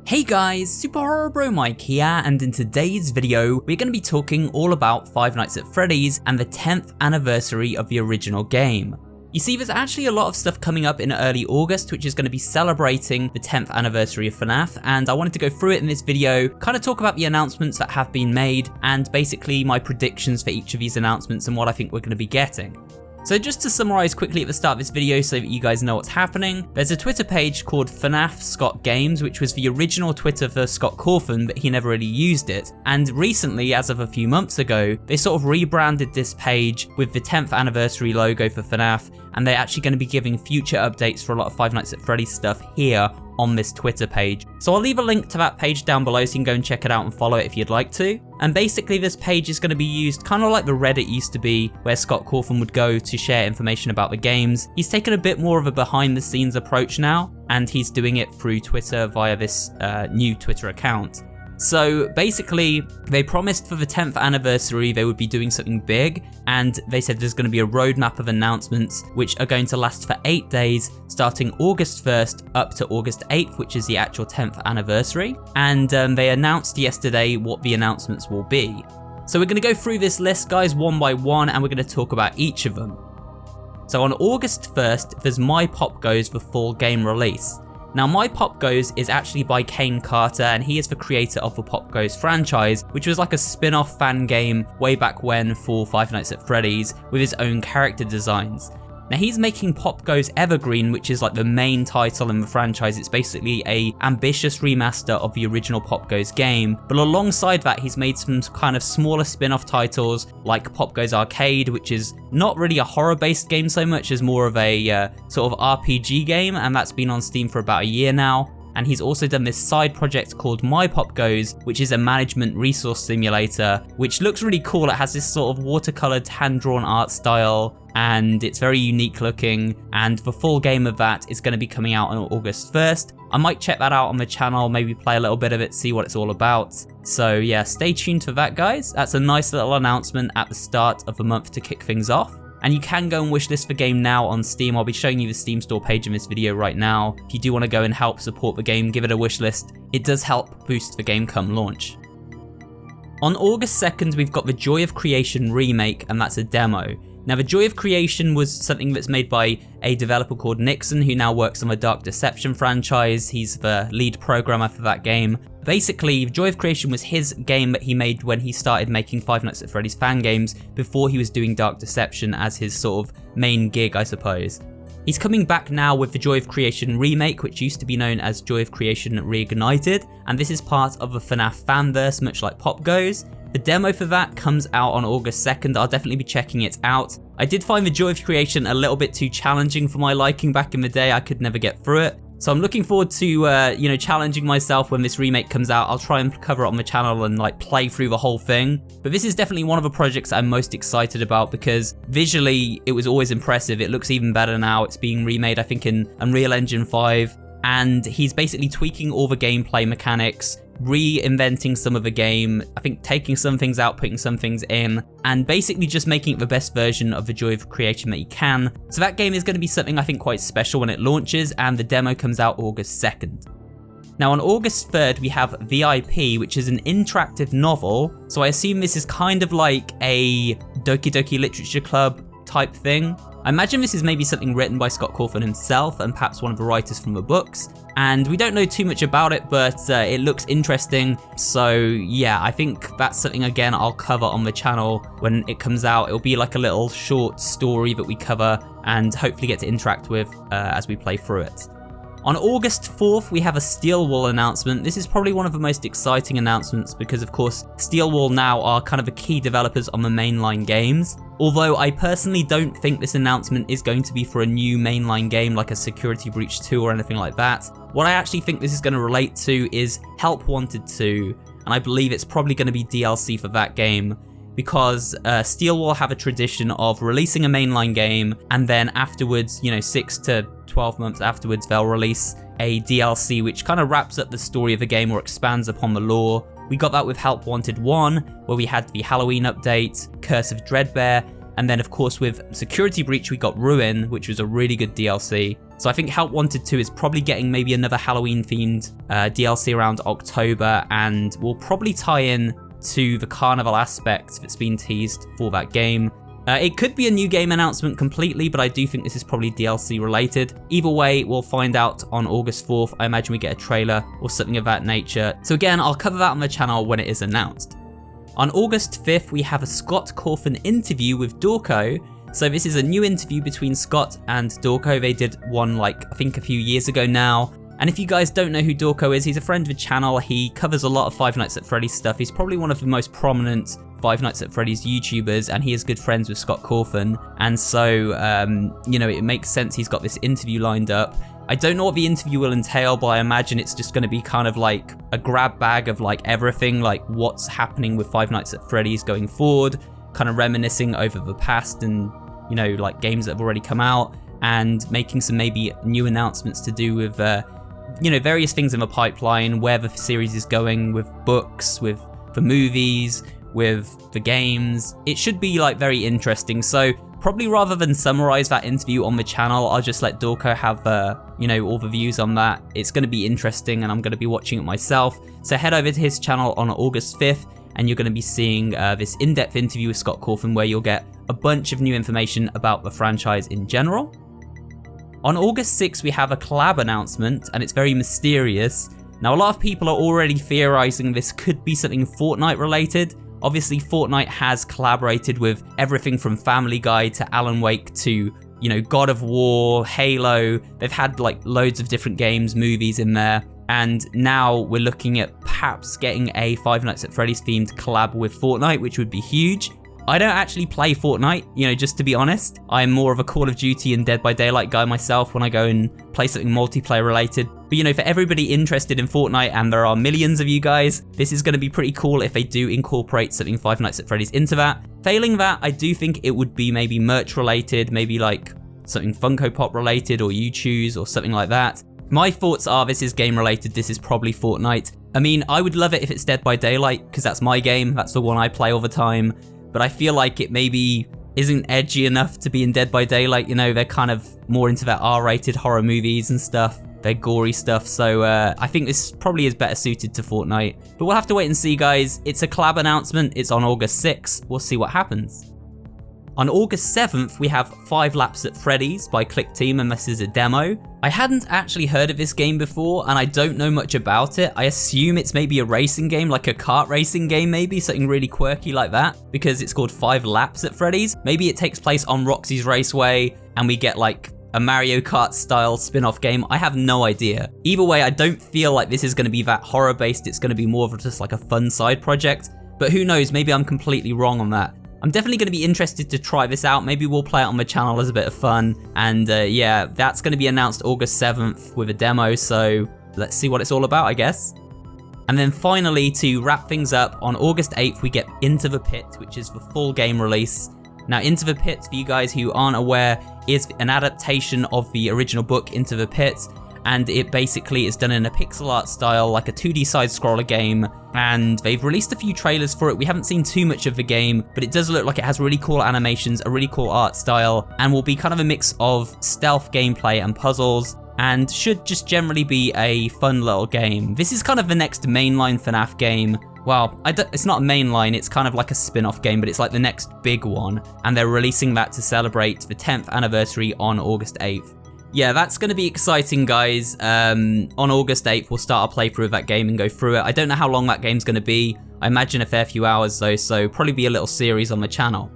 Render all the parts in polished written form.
Hey guys, SuperHorrorBro Mike here, and in today's video, we're going to be talking all about Five Nights at Freddy's and the 10th anniversary of the original game. You see, there's actually a lot of stuff coming up in early August, which is going to be celebrating the 10th anniversary of FNAF, and I wanted to go through it in this video, kind of talk about the announcements that have been made, and basically my predictions for each of these announcements and what I think we're going to be getting. So just to summarize quickly at the start of this video so that you guys know what's happening, there's a Twitter page called FNAF Scott Games, which was the original Twitter for Scott Corin, but he never really used it. And recently, as of a few months ago, they sort of rebranded this page with the 10th anniversary logo for FNAF, and they're actually going to be giving future updates for a lot of Five Nights at Freddy's stuff here on this Twitter page. So I'll leave a link to that page down below so you can go and check it out and follow it if you'd like to. And basically this page is going to be used kind of like the Reddit used to be, where Scott Corin would go to share information about the games. He's taken a bit more of a behind the scenes approach now, and he's doing it through Twitter via this new Twitter account. So basically, they promised for the 10th anniversary they would be doing something big, and they said there's going to be a roadmap of announcements which are going to last for 8 days, starting August 1st up to August 8th, which is the actual 10th anniversary. And they announced yesterday what the announcements will be. So we're going to go through this list, guys, one by one, and we're going to talk about each of them. So on August 1st, there's My Pop Goes, the full game release. Now, My Pop Goes is actually by Kane Carter, and he is the creator of the Pop Goes franchise, which was like a spin-off fan game way back when for Five Nights at Freddy's with his own character designs. Now, he's making Pop Goes Evergreen, which is like the main title in the franchise. It's basically a ambitious remaster of the original Pop Goes game, but alongside that, he's made some kind of smaller spin-off titles like Pop Goes Arcade, which is not really a horror-based game so much as more of a sort of RPG game, and that's been on Steam for about a year now. And he's also done this side project called My Pop Goes, which is a management resource simulator, which looks really cool. It has this sort of watercolored hand-drawn art style, and it's very unique looking, and the full game of that is going to be coming out on August 1st. I might check that out on the channel, maybe play a little bit of it, see what it's all about. So yeah, stay tuned for that, guys. That's a nice little announcement at the start of the month to kick things off. And you can go and wishlist the game now on Steam. I'll be showing you the Steam store page in this video right now. If you do want to go and help support the game, give it a wishlist. It does help boost the game come launch. On August 2nd, we've got the Joy of Creation Remake, and that's a demo. Now, the Joy of Creation was something that's made by a developer called Nixon, who now works on the Dark Deception franchise. He's the lead programmer for that game. Basically, Joy of Creation was his game that he made when he started making Five Nights at Freddy's fan games before he was doing Dark Deception as his sort of main gig, I suppose. He's coming back now with the Joy of Creation Remake, which used to be known as Joy of Creation Reignited, and this is part of the FNAF fanverse, much like Pop Goes. The demo for that comes out on August 2nd, I'll definitely be checking it out. I did find the Joy of Creation a little bit too challenging for my liking back in the day, I could never get through it. So I'm looking forward to, challenging myself when this remake comes out. I'll try and cover it on the channel and like play through the whole thing. But this is definitely one of the projects I'm most excited about because visually it was always impressive. It looks even better now. It's being remade, I think, in Unreal Engine 5. And he's basically tweaking all the gameplay mechanics, reinventing some of the game, I think taking some things out, putting some things in, and basically just making it the best version of the Joy of Creation that you can. So that game is going to be something I think quite special when it launches, and the demo comes out August 2nd. Now on August 3rd we have VIP, which is an interactive novel, so I assume this is kind of like a Doki Doki Literature Club type thing. I imagine this is maybe something written by Scott Corin himself and perhaps one of the writers from the books. And we don't know too much about it, but it looks interesting. So yeah, I think that's something, again, I'll cover on the channel when it comes out. It'll be like a little short story that we cover and hopefully get to interact with as we play through it. On August 4th, we have a Steelwall announcement. This is probably one of the most exciting announcements because, of course, Steelwall now are kind of the key developers on the mainline games. Although I personally don't think this announcement is going to be for a new mainline game like a Security Breach 2 or anything like that. What I actually think this is going to relate to is Help Wanted 2, and I believe it's probably going to be DLC for that game. Because Steelwall have a tradition of releasing a mainline game and then afterwards, 6 to 12 months afterwards, they'll release a DLC which kind of wraps up the story of the game or expands upon the lore. We got that with Help Wanted 1, where we had the Halloween update, Curse of Dreadbear, and then of course with Security Breach we got Ruin, which was a really good DLC. So I think Help Wanted 2 is probably getting maybe another Halloween-themed DLC around October, and will probably tie in to the carnival aspect that's been teased for that game. It could be a new game announcement completely, but I do think this is probably DLC related. Either way, we'll find out on August 4th. I imagine we get a trailer or something of that nature. So again, I'll cover that on the channel when it is announced. On August 5th, we have a Scott Cawthon interview with Dorco. So this is a new interview between Scott and Dorco. They did one, like, I think a few years ago now. And if you guys don't know who Dorco is, he's a friend of the channel. He covers a lot of Five Nights at Freddy's stuff. He's probably one of the most prominent Five Nights at Freddy's YouTubers, and he is good friends with Scott Cawthon. And so, you know, it makes sense he's got this interview lined up. I don't know what the interview will entail, but I imagine it's just going to be kind of like a grab bag of like everything, like what's happening with Five Nights at Freddy's going forward, kind of reminiscing over the past and, you know, like games that have already come out, and making some maybe new announcements to do with, you know, various things in the pipeline, where the series is going with books, with the movies, with the games. It should be like very interesting. So probably rather than summarize that interview on the channel, I'll just let Dorco have, you know, all the views on that. It's going to be interesting, and I'm going to be watching it myself. So head over to his channel on August 5th, and you're going to be seeing this in-depth interview with Scott Cawthon, where you'll get a bunch of new information about the franchise in general. On August 6th, we have a collab announcement, and it's very mysterious. Now, a lot of people are already theorizing this could be something Fortnite related. Obviously, Fortnite has collaborated with everything from Family Guy to Alan Wake to, you know, God of War, Halo. They've had like loads of different games, movies in there. And now we're looking at perhaps getting a Five Nights at Freddy's themed collab with Fortnite, which would be huge. I don't actually play Fortnite, you know, just to be honest. I'm more of a Call of Duty and Dead by Daylight guy myself when I go and play something multiplayer related. But, you know, for everybody interested in Fortnite, and there are millions of you guys, this is going to be pretty cool if they do incorporate something Five Nights at Freddy's into that. Failing that, I do think it would be maybe merch related, maybe like something Funko Pop related, or You Choose, or something like that. My thoughts are this is game related, this is probably Fortnite. I mean, I would love it if it's Dead by Daylight, because that's my game, that's the one I play all the time. But I feel like it maybe isn't edgy enough to be in Dead by Daylight. You know, they're kind of more into their R-rated horror movies and stuff. They're gory stuff. So I think this probably is better suited to Fortnite. But we'll have to wait and see, guys. It's a collab announcement. It's on August 6th. We'll see what happens. On August 7th, we have 5 Laps at Freddy's by Click Team, and this is a demo. I hadn't actually heard of this game before, and I don't know much about it. I assume it's maybe a racing game, like a kart racing game maybe, something really quirky like that, because it's called 5 Laps at Freddy's. Maybe it takes place on Roxy's Raceway, and we get like a Mario Kart style spin-off game. I have no idea. Either way, I don't feel like this is going to be that horror based. It's going to be more of just like a fun side project, but who knows, maybe I'm completely wrong on that. I'm definitely going to be interested to try this out. Maybe we'll play it on my channel as a bit of fun. And yeah, that's going to be announced August 7th with a demo. So let's see what it's all about, I guess. And then finally, to wrap things up, on August 8th, we get Into the Pit, which is the full game release. Now, Into the Pit, for you guys who aren't aware, is an adaptation of the original book, Into the Pit. And it basically is done in a pixel art style, like a 2D side-scroller game, and they've released a few trailers for it. We haven't seen too much of the game, but it does look like it has really cool animations, a really cool art style, and will be kind of a mix of stealth gameplay and puzzles, and should just generally be a fun little game. This is kind of the next mainline FNAF game. Well, it's not a mainline, it's kind of like a spin-off game, but it's like the next big one, and they're releasing that to celebrate the 10th anniversary on August 8th. Yeah, that's going to be exciting, guys. On August 8th, we'll start our playthrough of that game and go through it. I don't know how long that game's going to be. I imagine a fair few hours, though, so probably be a little series on the channel.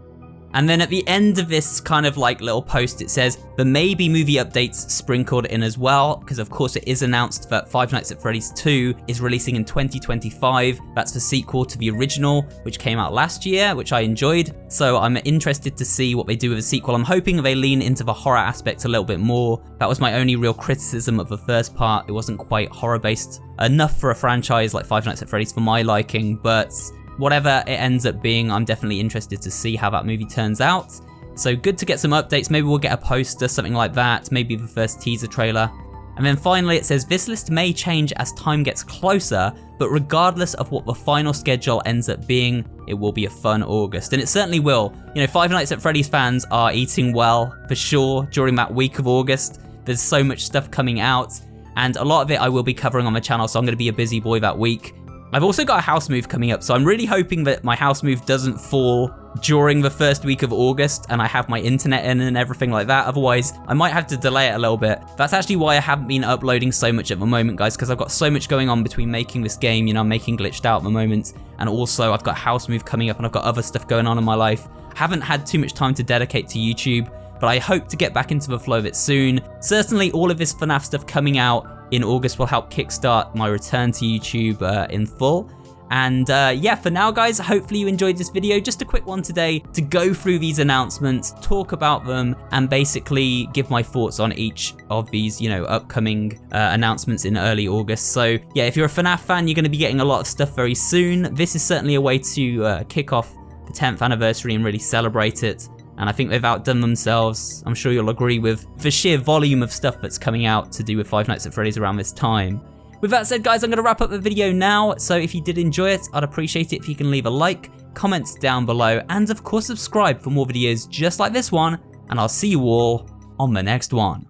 And then at the end of this kind of like little post, it says there may be movie updates sprinkled in as well, because of course it is announced that Five Nights at Freddy's 2 is releasing in 2025. That's the sequel to the original, which came out last year, which I enjoyed. So I'm interested to see what they do with the sequel. I'm hoping they lean into the horror aspect a little bit more. That was my only real criticism of the first part. It wasn't quite horror based enough for a franchise like Five Nights at Freddy's for my liking, but whatever it ends up being, I'm definitely interested to see how that movie turns out. So good to get some updates. Maybe we'll get a poster, something like that. Maybe the first teaser trailer. And then finally it says, this list may change as time gets closer, but regardless of what the final schedule ends up being, it will be a fun August. And it certainly will. You know, Five Nights at Freddy's fans are eating well, for sure, during that week of August. There's so much stuff coming out, and a lot of it I will be covering on my channel, so I'm going to be a busy boy that week. I've also got a house move coming up, so I'm really hoping that my house move doesn't fall during the first week of August and I have my internet in and everything like that. Otherwise, I might have to delay it a little bit. That's actually why I haven't been uploading so much at the moment, guys, because I've got so much going on between making this game, you know, I'm making Glitched Out at the moment, and also I've got house move coming up and I've got other stuff going on in my life. I haven't had too much time to dedicate to YouTube, but I hope to get back into the flow of it soon. Certainly all of this FNAF stuff coming out in August will help kickstart my return to YouTube in full. And yeah, for now guys, hopefully you enjoyed this video. Just a quick one today to go through these announcements, talk about them, and basically give my thoughts on each of these, you know, upcoming announcements in early August. So yeah, if you're a FNAF fan, you're going to be getting a lot of stuff very soon. This is certainly a way to kick off the 10th anniversary and really celebrate it. And I think they've outdone themselves. I'm sure you'll agree with the sheer volume of stuff that's coming out to do with Five Nights at Freddy's around this time. With that said, guys, I'm going to wrap up the video now. So if you did enjoy it, I'd appreciate it if you can leave a like, comment down below, and of course subscribe for more videos just like this one. And I'll see you all on the next one.